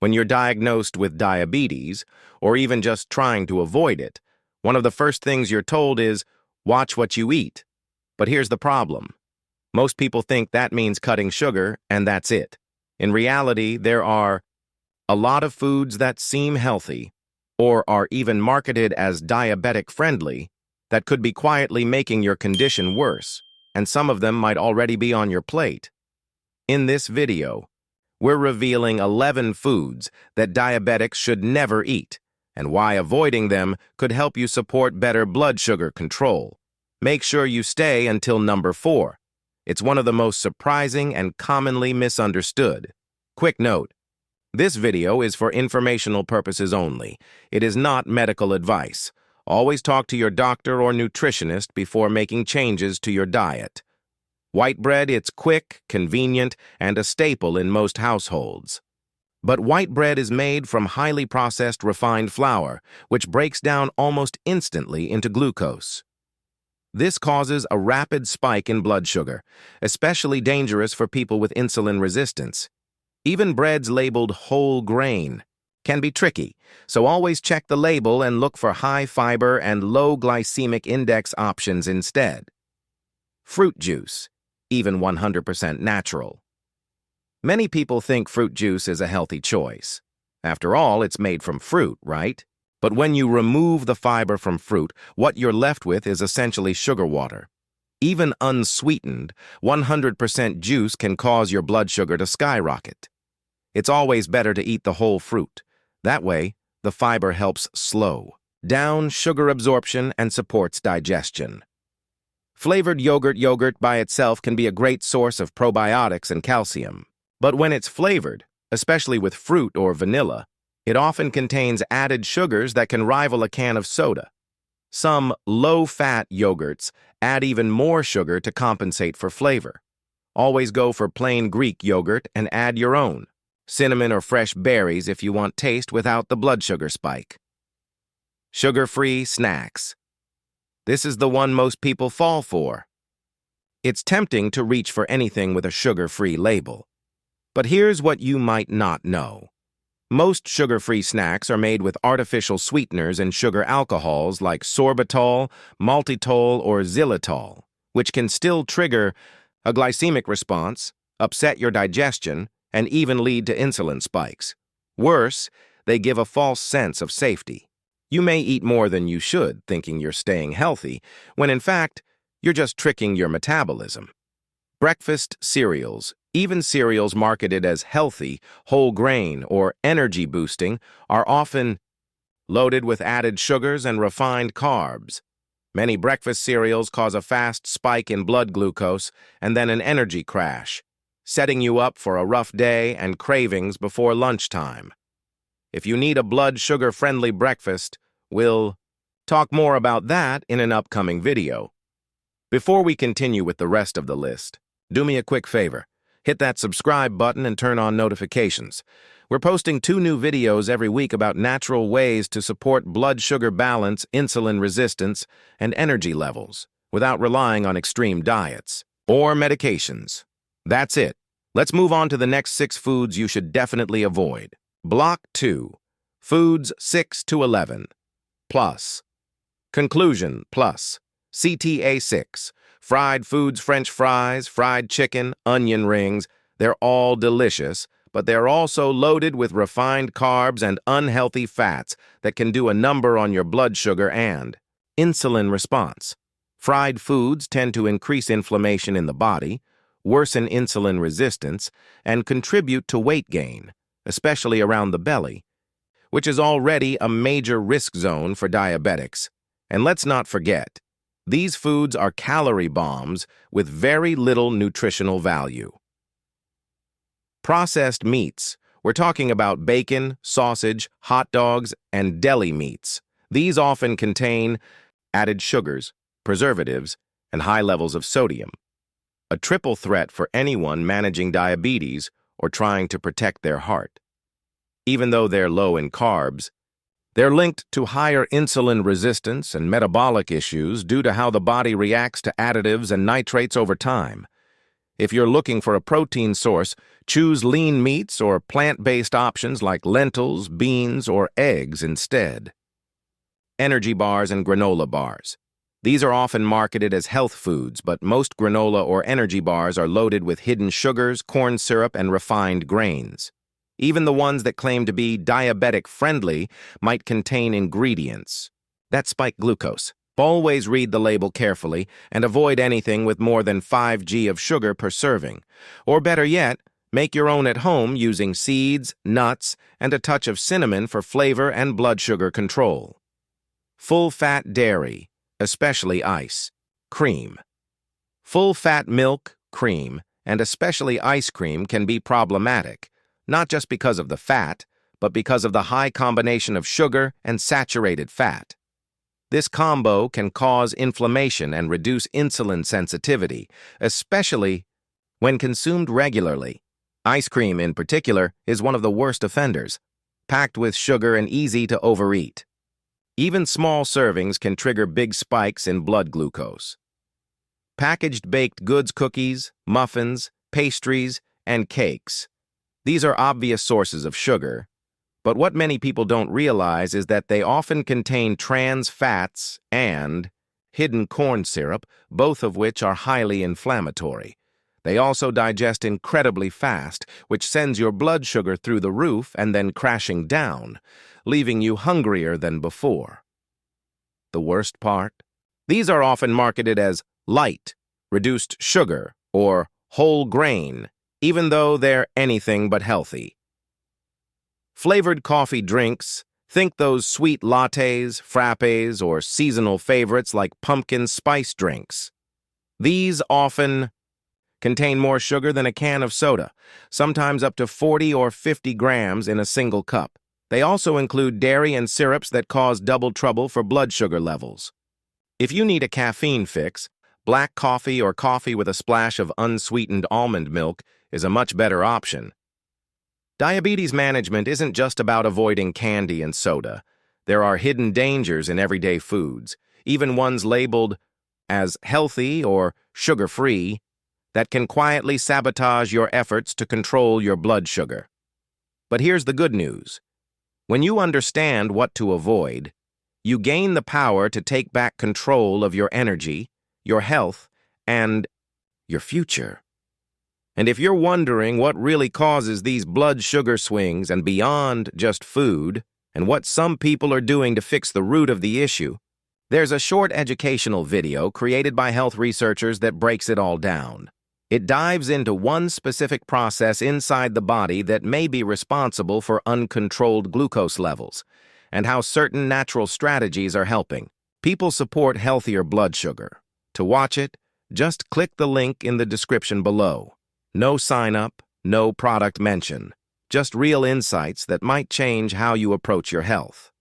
When you're diagnosed with diabetes, or even just trying to avoid it, one of the first things you're told is, watch what you eat. But here's the problem. Most people think that means cutting sugar, and that's it. In reality, there are a lot of foods that seem healthy, or are even marketed as diabetic-friendly, that could be quietly making your condition worse, and some of them might already be on your plate. In this video, we're revealing 11 foods that diabetics should never eat, and why avoiding them could help you support better blood sugar control. Make sure you stay until number 4. It's one of the most surprising and commonly misunderstood. Quick note, this video is for informational purposes only. It is not medical advice. Always talk to your doctor or nutritionist before making changes to your diet. White bread, it's quick, convenient, and a staple in most households. But white bread is made from highly processed refined flour, which breaks down almost instantly into glucose. This causes a rapid spike in blood sugar, especially dangerous for people with insulin resistance. Even breads labeled whole grain can be tricky, so always check the label and look for high fiber and low glycemic index options instead. Fruit juice, even 100% natural. Many people think fruit juice is a healthy choice. After all, it's made from fruit, right? But when you remove the fiber from fruit, what you're left with is essentially sugar water. Even unsweetened, 100% juice can cause your blood sugar to skyrocket. It's always better to eat the whole fruit. That way, the fiber helps slow down sugar absorption and supports digestion. Flavored yogurt by itself can be a great source of probiotics and calcium. But when it's flavored, especially with fruit or vanilla, it often contains added sugars that can rival a can of soda. Some low-fat yogurts add even more sugar to compensate for flavor. Always go for plain Greek yogurt and add your own. Cinnamon or fresh berries if you want taste without the blood sugar spike. Sugar-free snacks. This is the one most people fall for. It's tempting to reach for anything with a sugar-free label. But here's what you might not know. Most sugar-free snacks are made with artificial sweeteners and sugar alcohols like sorbitol, maltitol, or xylitol, which can still trigger a glycemic response, upset your digestion, and even lead to insulin spikes. Worse, they give a false sense of safety. You may eat more than you should, thinking you're staying healthy, when in fact, you're just tricking your metabolism. Breakfast cereals, even cereals marketed as healthy, whole grain, or energy-boosting, are often loaded with added sugars and refined carbs. Many breakfast cereals cause a fast spike in blood glucose and then an energy crash, setting you up for a rough day and cravings before lunchtime. If you need a blood sugar-friendly breakfast, we'll talk more about that in an upcoming video. Before we continue with the rest of the list, do me a quick favor. Hit that subscribe button and turn on notifications. We're posting 2 new videos every week about natural ways to support blood sugar balance, insulin resistance, and energy levels without relying on extreme diets or medications. That's it. Let's move on to the next 6 foods you should definitely avoid. Block 2. Foods 6 to 11. Plus. Conclusion plus. CTA 6. Fried foods, French fries, fried chicken, onion rings, they're all delicious, but they're also loaded with refined carbs and unhealthy fats that can do a number on your blood sugar and insulin response. Fried foods tend to increase inflammation in the body, worsen insulin resistance, and contribute to weight gain, especially around the belly, which is already a major risk zone for diabetics. And let's not forget, these foods are calorie bombs with very little nutritional value. Processed meats. We're talking about bacon, sausage, hot dogs, and deli meats. These often contain added sugars, preservatives, and high levels of sodium. A triple threat for anyone managing diabetes or trying to protect their heart. Even though they're low in carbs, they're linked to higher insulin resistance and metabolic issues due to how the body reacts to additives and nitrates over time. If you're looking for a protein source, choose lean meats or plant-based options like lentils, beans, or eggs instead. Energy bars and granola bars. These are often marketed as health foods, but most granola or energy bars are loaded with hidden sugars, corn syrup, and refined grains. Even the ones that claim to be diabetic-friendly might contain ingredients that spike glucose. Always read the label carefully and avoid anything with more than 5 g of sugar per serving. Or better yet, make your own at home using seeds, nuts, and a touch of cinnamon for flavor and blood sugar control. Full-fat dairy, especially ice, cream. Full-fat milk, cream, and especially ice cream can be problematic, not just because of the fat, but because of the high combination of sugar and saturated fat. This combo can cause inflammation and reduce insulin sensitivity, especially when consumed regularly. Ice cream, in particular, is one of the worst offenders, packed with sugar and easy to overeat. Even small servings can trigger big spikes in blood glucose. Packaged baked goods, cookies, muffins, pastries, and cakes. These are obvious sources of sugar, but what many people don't realize is that they often contain trans fats and hidden corn syrup, both of which are highly inflammatory. They also digest incredibly fast, which sends your blood sugar through the roof and then crashing down, leaving you hungrier than before. The worst part? These are often marketed as light, reduced sugar, or whole grain, even though they're anything but healthy. Flavored coffee drinks. Think those sweet lattes, frappes, or seasonal favorites like pumpkin spice drinks. These often contain more sugar than a can of soda, sometimes up to 40 or 50 grams in a single cup. They also include dairy and syrups that cause double trouble for blood sugar levels. If you need a caffeine fix, black coffee or coffee with a splash of unsweetened almond milk is a much better option. Diabetes management isn't just about avoiding candy and soda. There are hidden dangers in everyday foods, even ones labeled as healthy or sugar-free, that can quietly sabotage your efforts to control your blood sugar. But here's the good news. When you understand what to avoid, you gain the power to take back control of your energy, your health, and your future. And if you're wondering what really causes these blood sugar swings and beyond just food, and what some people are doing to fix the root of the issue, there's a short educational video created by health researchers that breaks it all down. It dives into one specific process inside the body that may be responsible for uncontrolled glucose levels, and how certain natural strategies are helping. People support healthier blood sugar. To watch it, just click the link in the description below. No sign-up, no product mention, just real insights that might change how you approach your health.